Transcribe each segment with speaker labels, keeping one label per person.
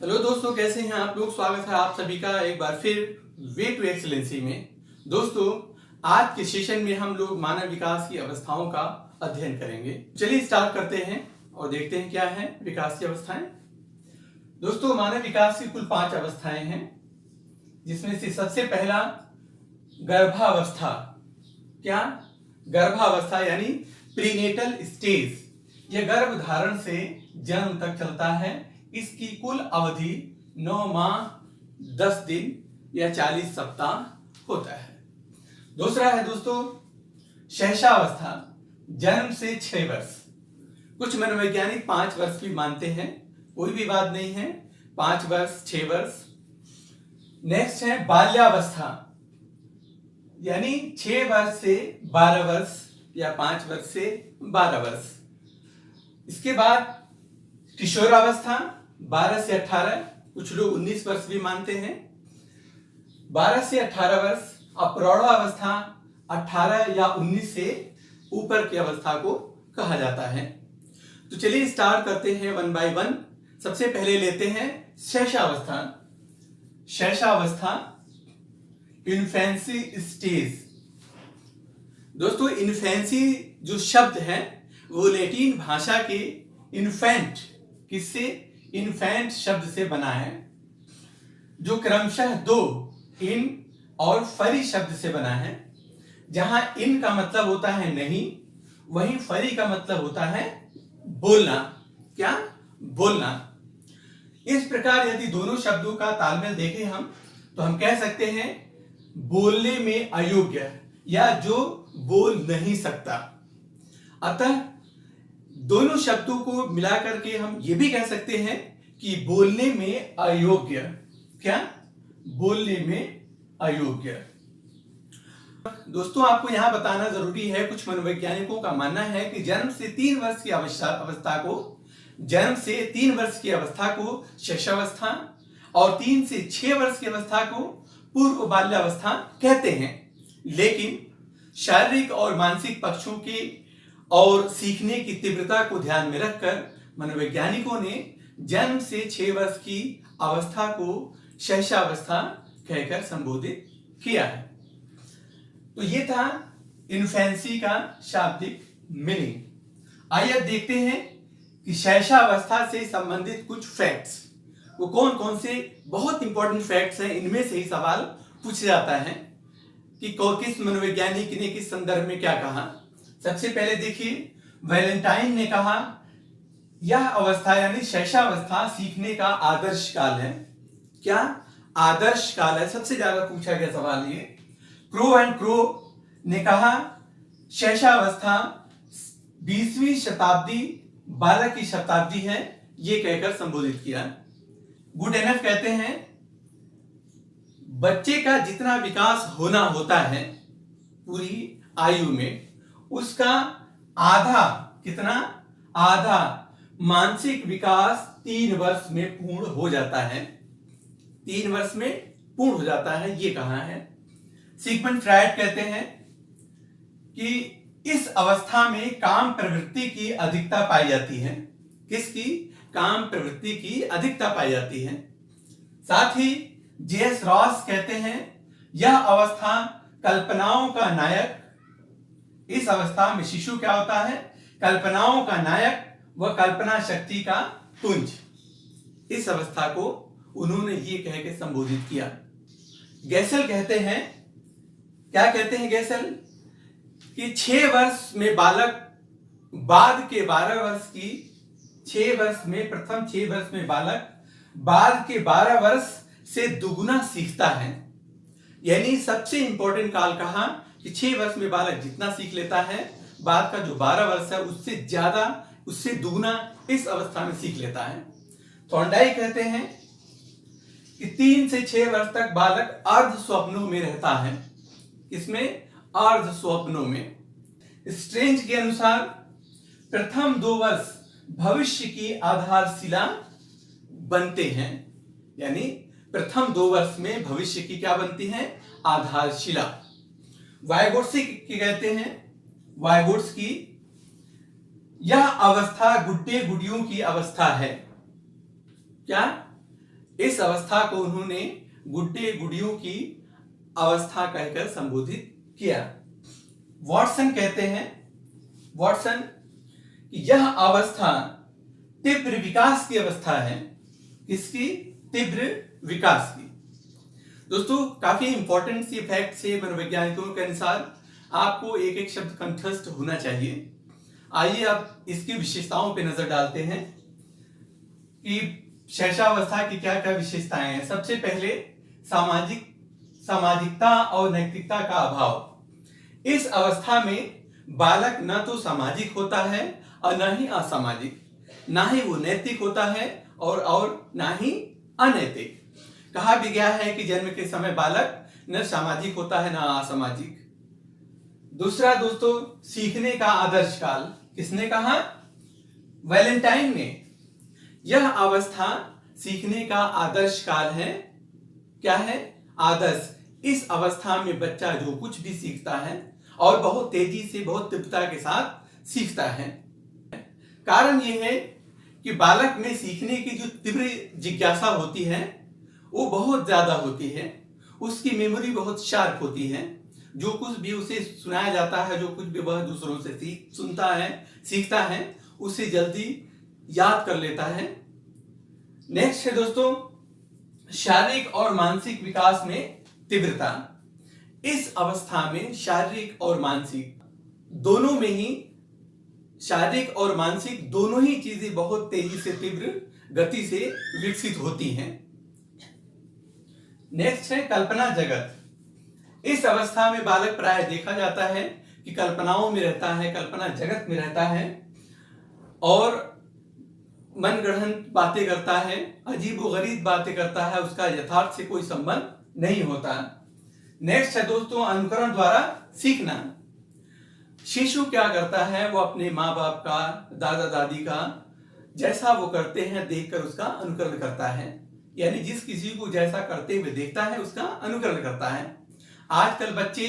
Speaker 1: Hello दोस्तों, कैसे हैं आप लोग। स्वागत है आप सभी का एक बार फिर वे टू एक्सीलेंसी में। दोस्तों, आज के सेशन में हम लोग मानव विकास की अवस्थाओं का अध्ययन करेंगे। चलिए स्टार्ट करते हैं और देखते हैं क्या है विकास की अवस्थाएं। दोस्तों, मानव विकास की कुल 5 अवस्थाएं हैं, जिसमें से सबसे पहला गर्भावस्था। क्या? गर्भावस्था यानी प्रीनेटल स्टेज। यह गर्भ धारण से जन्म तक चलता है। इसकी कुल अवधि 9 माह 10 दिन या 40 सप्ताह होता है। दूसरा है दोस्तों शैशवावस्था, जन्म से 6 वर्ष। कुछ मनोवैज्ञानिक 5 वर्ष भी मानते हैं, कोई विवाद नहीं है। 5 वर्ष 6 वर्ष। नेक्स्ट है बाल्यावस्था, यानी 6 वर्ष से 12 वर्ष या 5 वर्ष से 12 वर्ष। इसके बाद किशोरावस्था 12 से 18, कुछ लोग 19 वर्ष भी मानते हैं। 12 से 18 वर्ष। अप्रौढ़ावस्था 18 या 19 से ऊपर की अवस्था को कहा जाता है। तो चलिए स्टार्ट करते हैं वन बाय वन। सबसे पहले लेते हैं शैशवावस्था। शैशवावस्था इन्फेंसी स्टेज। दोस्तों, इन्फेंसी जो शब्द है वो लैटिन भाषा के इन्फेंट, किससे? इन्फेंट शब्द से बना है, जो क्रमशः 2 इन और फरी शब्द से बना है। जहां इन का मतलब होता है नहीं, वहीं फरी का मतलब होता है बोलना। क्या? बोलना। इस प्रकार यदि दोनों शब्दों का तालमेल देखें हम, तो हम कह सकते हैं बोलने में अयोग्य या जो बोल नहीं सकता। अतः दोनों शब्दों को मिलाकर के हम ये भी कह सकते हैं कि बोलने में अयोग्य। क्या? बोलने में अयोग्य। दोस्तों, आपको यहां बताना जरूरी है, कुछ मनोवैज्ञानिकों का मानना है कि जन्म से 3 वर्ष की अवस्था को शैशवावस्था और 3 से 6 वर्ष की अवस्था को पूर्व बाल्यावस्था कहते हैं। लेकिन शारीरिक और मानसिक पक्षों के और सीखने की तीव्रता को ध्यान में रखकर मनोवैज्ञानिकों ने जन्म से 6 वर्ष की अवस्था को शैशवावस्था कहकर संबोधित किया है। तो ये था इन्फेंसी का शाब्दिक मीनिंग। आइए देखते हैं कि शैशवावस्था से संबंधित कुछ फैक्ट्स, वो कौन कौन से बहुत इंपॉर्टेंट फैक्ट्स हैं। इनमें से ही सवाल पूछा जाता है कि किस मनोवैज्ञानिक ने किस संदर्भ में क्या कहा। सबसे पहले देखिए, वैलेंटाइन ने कहा यह अवस्था यानी शैशवावस्था सीखने का आदर्श काल है। क्या? आदर्श काल है। सबसे ज्यादा पूछा गया सवाल ये। क्रो एंड क्रो ने कहा शैशवावस्था 20वीं शताब्दी 12 की शताब्दी है, ये कहकर संबोधित किया। गुड एनफ कहते हैं बच्चे का जितना विकास होना होता है पूरी आयु में, उसका आधा, कितना? आधा मानसिक विकास 3 वर्ष में पूर्ण हो जाता है। 3 वर्ष में पूर्ण हो जाता है, ये कहा है। सिगमंड फ्रायड कहते हैं कि इस अवस्था में काम प्रवृत्ति की अधिकता पाई जाती है। किसकी? काम प्रवृत्ति की अधिकता पाई जाती है। साथ ही जेएस रॉस कहते हैं यह अवस्था कल्पनाओं का नायक। इस अवस्था में शिशु क्या होता है? कल्पनाओं का नायक व कल्पना शक्ति का पुंज। इस अवस्था को उन्होंने ये कह के संबोधित किया। गैसल कहते हैं, क्या कहते हैं गैसल? कि 6 वर्ष में बालक बाद के 12 वर्ष की 6 वर्ष में प्रथम 6 वर्ष में बालक बाद के 12 वर्ष से दुगुना सीखता है। यानी सबसे इंपॉर्टेंट काल कहा कि 6 वर्ष में बालक जितना सीख लेता है, बाद का जो 12 वर्ष है उससे ज्यादा, उससे दुगुना इस अवस्था में सीख लेता है। थॉर्नडाइक कहते हैं कि 3 से 6 वर्ष तक बालक अर्ध स्वप्नों में रहता है। इसमें अर्ध स्वप्नों में। स्ट्रेंज के अनुसार प्रथम 2 वर्ष भविष्य की आधारशिला बनते हैं। यानी प्रथम 2 वर्ष में भविष्य की क्या बनती है? आधारशिला। वाइगोट्स्की कहते हैं, वाइगोट्स्की यह अवस्था गुड्डे गुडियों की अवस्था है। क्या? इस अवस्था को उन्होंने गुड्डे गुडियों की अवस्था कहकर संबोधित किया। वॉटसन कहते हैं, वॉटसन कि यह अवस्था तीव्र विकास की अवस्था है। किसकी? तीव्र विकास की। दोस्तों, काफी इंपॉर्टेंट सी फैक्ट है मनोवैज्ञानिकों के अनुसार, आपको एक एक शब्द कंठस्थ होना चाहिए। आइए अब इसकी विशेषताओं पे नजर डालते हैं कि शैशवावस्था की क्या क्या विशेषताएं हैं। सबसे पहले सामाजिकता और नैतिकता का अभाव। इस अवस्था में बालक न तो सामाजिक होता है और न ही असामाजिक, ना ही वो नैतिक होता है और ना ही अनैतिक। कहा भी गया है कि जन्म के समय बालक न सामाजिक होता है न असामाजिक। दूसरा दोस्तों, सीखने का आदर्श काल। किसने कहा? वैलेंटाइन ने। यह अवस्था सीखने का आदर्श काल है। क्या है? आदर्श। इस अवस्था में बच्चा जो कुछ भी सीखता है और बहुत तेजी से, बहुत तीव्रता के साथ सीखता है। कारण यह है कि बालक में सीखने की जो तीव्र जिज्ञासा होती है वो बहुत ज्यादा होती है। उसकी मेमोरी बहुत शार्प होती है। जो कुछ भी उसे सुनाया जाता है, जो कुछ भी वह दूसरों से सुनता है, सीखता है, उसे जल्दी याद कर लेता है। नेक्स्ट है दोस्तों, शारीरिक और मानसिक विकास में तीव्रता। इस अवस्था में शारीरिक और मानसिक दोनों ही चीजें बहुत तेजी से, तीव्र गति से विकसित होती हैं। नेक्स्ट है कल्पना जगत। इस अवस्था में बालक प्राय देखा जाता है कि कल्पनाओं में रहता है, कल्पना जगत में रहता है और मनगढ़ंत बातें करता है, अजीबोगरीब बातें करता है, उसका यथार्थ से कोई संबंध नहीं होता। नेक्स्ट है दोस्तों, अनुकरण द्वारा सीखना। शिशु क्या करता है? वो अपने माँ बाप का, दादा दादी का जैसा वो करते हैं देखकर उसका अनुकरण करता है। यानी जिस किसी को जैसा करते हुए देखता है उसका अनुकरण करता है। आजकल बच्चे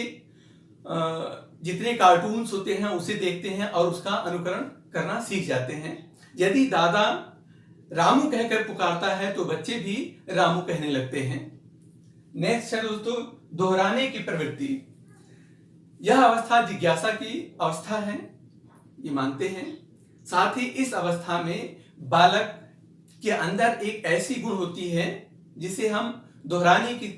Speaker 1: जितने कार्टून्स होते हैं उसे देखते हैं और उसका अनुकरण करना सीख जाते हैं। यदि दादा रामू कहकर पुकारता है तो बच्चे भी रामू कहने लगते हैं। नेक्स्ट है दोस्तों, दोहराने की प्रवृत्ति। यह अवस्था जिज्ञासा की अवस्था है, ये मानते हैं। साथ ही इस अवस्था में बालक के अंदर एक ऐसी गुण होती है जिसे हम दोहराने की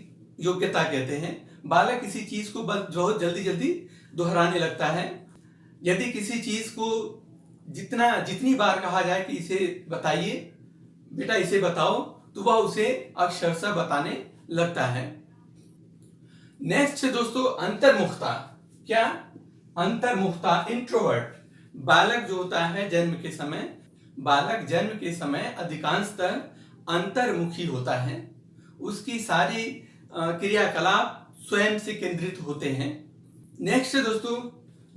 Speaker 1: योग्यता कहते हैं। बालक किसी चीज को बहुत जल्दी जल्दी दोहराने लगता है। यदि किसी चीज को जितनी बार कहा जाए कि इसे बताइए बेटा, इसे बताओ, तो वह उसे अक्षरशः बताने लगता है। नेक्स्ट है दोस्तों, अंतर्मुखता। क्या? अंतर्मुखता, इंट्रोवर्ट। बालक जो होता है बालक जन्म के समय अधिकांशतः अंतर्मुखी होता है। उसकी सारी क्रियाकलाप स्वयं से केंद्रित होते हैं। नेक्स्ट है दोस्तों,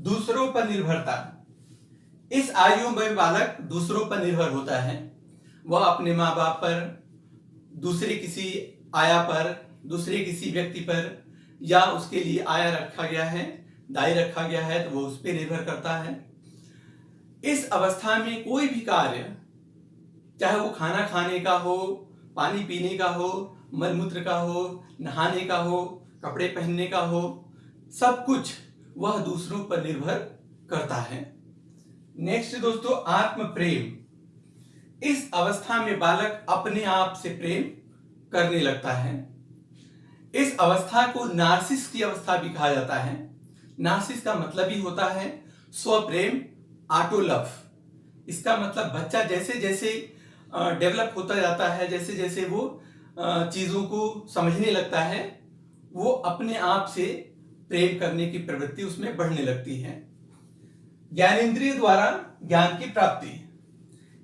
Speaker 1: दूसरों पर निर्भरता। इस आयु में बालक दूसरों पर निर्भर होता है। वह अपने माँ बाप पर, दूसरे किसी आया पर, दूसरे किसी व्यक्ति पर, या उसके लिए आया रखा गया है, दाई रखा गया है तो वो उस पर निर्भर करता है। इस अवस्था में कोई भी कार्य, चाहे वो खाना खाने का हो, पानी पीने का हो, मलमूत्र का हो, नहाने का हो, कपड़े पहनने का हो, सब कुछ वह दूसरों पर निर्भर करता है। नेक्स्ट दोस्तों, आत्म प्रेम। इस अवस्था में बालक अपने आप से प्रेम करने लगता है। इस अवस्था को नार्सिस की अवस्था भी कहा जाता है। नार्सिस का मतलब ही होता है स्वप्रेम, ऑटो लव। इसका मतलब बच्चा जैसे जैसे डेवलप होता जाता है, जैसे जैसे वो चीजों को समझने लगता है, वो अपने आप से प्रेम करने की प्रवृत्ति उसमें बढ़ने लगती है। ज्ञानेंद्रिय द्वारा ज्ञान की प्राप्ति।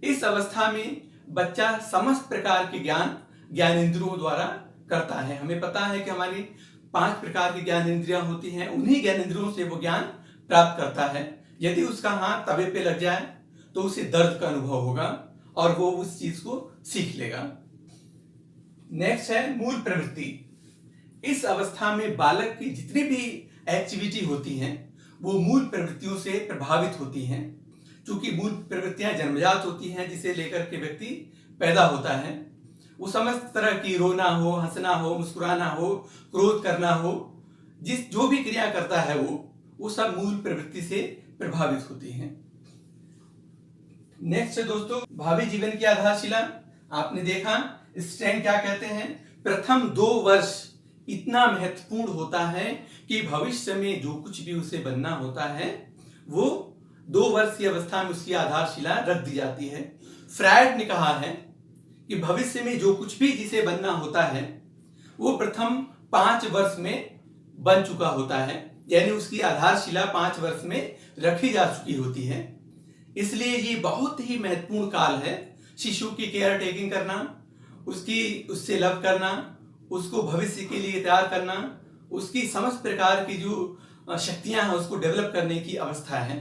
Speaker 1: इस अवस्था में बच्चा समस्त प्रकार के ज्ञानेंद्रियों द्वारा करता है। हमें पता है कि हमारी 5 प्रकार की ज्ञानेंद्रियां होती हैं, उन्हीं ज्ञानेंद्रियों से वो ज्ञान प्राप्त करता है। यदि उसका हाथ तवे पे लग जाए तो उसे दर्द का अनुभव होगा और वो उस चीज को सीख लेगा। नेक्स्ट है मूल प्रवृत्ति। इस अवस्था में बालक की जितनी भी एक्टिविटी होती हैं वो मूल प्रवृत्तियों से प्रभावित होती हैं। क्योंकि मूल प्रवृत्तियां जन्मजात होती हैं जिसे लेकर के व्यक्ति पैदा होता है। वो समस्त तरह की रोना हो, हंसना हो, मुस्कुराना हो, क्रोध करना हो, जो भी क्रिया करता है वो सब मूल प्रवृत्ति से प्रभावित होती हैं। नेक्स्ट है दोस्तों भावी जीवन की आधारशिला। आपने देखा स्टैन क्या कहते हैं, प्रथम 2 वर्ष इतना महत्वपूर्ण होता है कि भविष्य में जो कुछ भी उसे बनना होता है वो 2 वर्ष की अवस्था में उसकी आधारशिला रख दी जाती है। फ्रायड ने कहा है कि भविष्य में जो कुछ भी जिसे बनना होता है वो प्रथम 5 वर्ष में बन चुका होता है, यानी उसकी आधारशिला 5 वर्ष में रखी जा चुकी होती है। इसलिए ये बहुत ही महत्वपूर्ण काल है शिशु की केयर टेकिंग करना, उससे लव करना, उसको भविष्य के लिए तैयार करना, उसकी समस्त प्रकार की जो शक्तियां हैं उसको डेवलप करने की अवस्था है।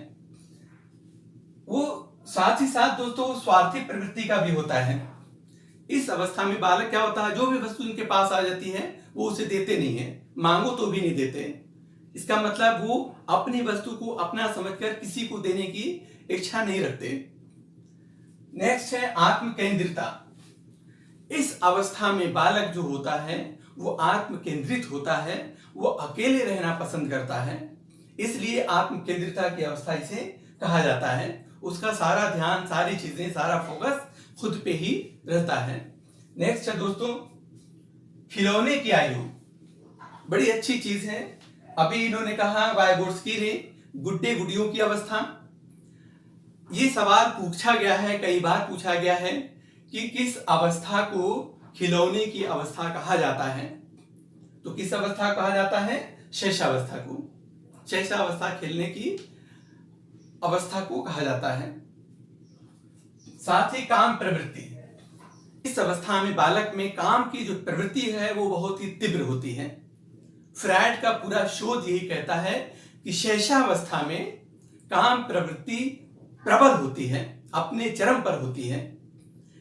Speaker 1: वो साथ ही साथ दोस्तों स्वार्थी प्रवृत्ति का भी होता है। इस अवस्था में बालक क्या होता है, जो भी वस्तु उनके पास आ जाती है वो उसे देते नहीं है, मांगो तो भी नहीं देते। इसका मतलब वो अपनी वस्तु को अपना समझकर किसी को देने की इच्छा नहीं रखते। नेक्स्ट है आत्म केंद्रितता। इस अवस्था में बालक जो होता है वो आत्म केंद्रित होता है, वो अकेले रहना पसंद करता है, इसलिए आत्म केंद्रितता की अवस्था इसे कहा जाता है। उसका सारा ध्यान, सारी चीजें, सारा फोकस खुद पे ही रहता है। नेक्स्ट है दोस्तों खिलौने की आयु। बड़ी अच्छी चीज है। अभी इन्होंने कहा वाइगोट्स्की ने गुड्डे गुडियों की अवस्था। ये सवाल पूछा गया है, कई बार पूछा गया है कि किस अवस्था को खिलौने की अवस्था कहा जाता है। तो किस अवस्था कहा जाता है, शैशवावस्था को। शैशवावस्था खेलने की अवस्था को कहा जाता है। साथ ही काम प्रवृत्ति, इस अवस्था में बालक में काम की जो प्रवृत्ति है वो बहुत ही तीव्र होती है। फ्रायड का पूरा शोध यही कहता है कि शैशवावस्था में काम प्रवृत्ति प्रबल होती है, अपने चरम पर होती है।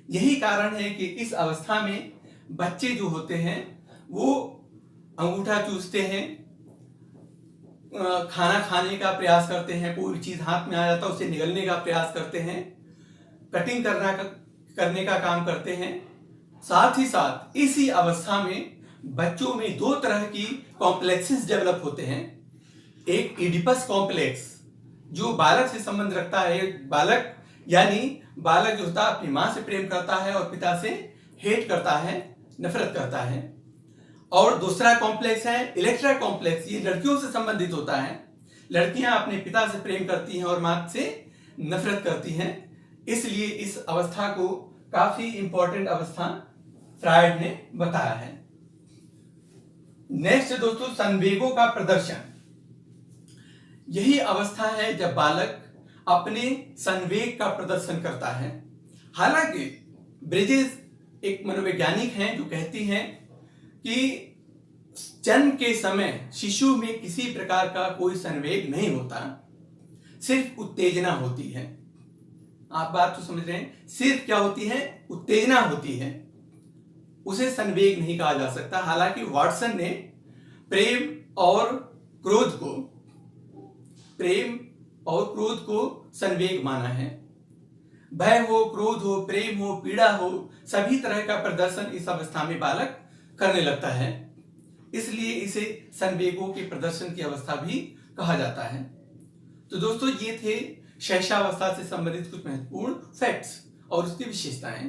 Speaker 1: यही कारण है कि इस अवस्था में बच्चे जो होते हैं वो अंगूठा चूसते हैं, खाना खाने का प्रयास करते हैं, कोई चीज हाथ में आ जाता है उसे निगलने का प्रयास करते हैं, कटिंग करने का काम करते हैं। साथ ही साथ इसी अवस्था में बच्चों में 2 तरह की कॉम्प्लेक्सेस डेवलप होते हैं। एक इडिपस कॉम्प्लेक्स जो बालक से संबंध रखता है, बालक यानी बालक जो होता है अपनी मां से प्रेम करता है और पिता से हेट करता है, नफरत करता है। और दूसरा कॉम्प्लेक्स है इलेक्ट्रा कॉम्प्लेक्स, ये लड़कियों से संबंधित होता है। लड़कियां अपने पिता से प्रेम करती हैं और मां से नफरत करती हैं, इसलिए इस अवस्था को काफी इंपॉर्टेंट अवस्था फ्रायड ने बताया है। नेक्स्ट दोस्तों संवेगों का प्रदर्शन। यही अवस्था है जब बालक अपने संवेग का प्रदर्शन करता है। हालांकि ब्रिजेस एक मनोवैज्ञानिक हैं जो कहती हैं कि जन्म के समय शिशु में किसी प्रकार का कोई संवेग नहीं होता, सिर्फ उत्तेजना होती है। आप बात तो समझ रहे हैं, सिर्फ क्या होती है, उत्तेजना होती है, उसे संवेग नहीं कहा जा सकता। हालांकि वाटसन ने प्रेम और क्रोध को संवेग माना है। भय हो, क्रोध हो, प्रेम हो, पीड़ा हो, सभी तरह का प्रदर्शन इस अवस्था में बालक करने लगता है, इसलिए इसे संवेगों के प्रदर्शन की अवस्था भी कहा जाता है। तो दोस्तों ये थे शैशवावस्था से संबंधित कुछ महत्वपूर्ण फैक्ट्स और उसकी विशेषताएं।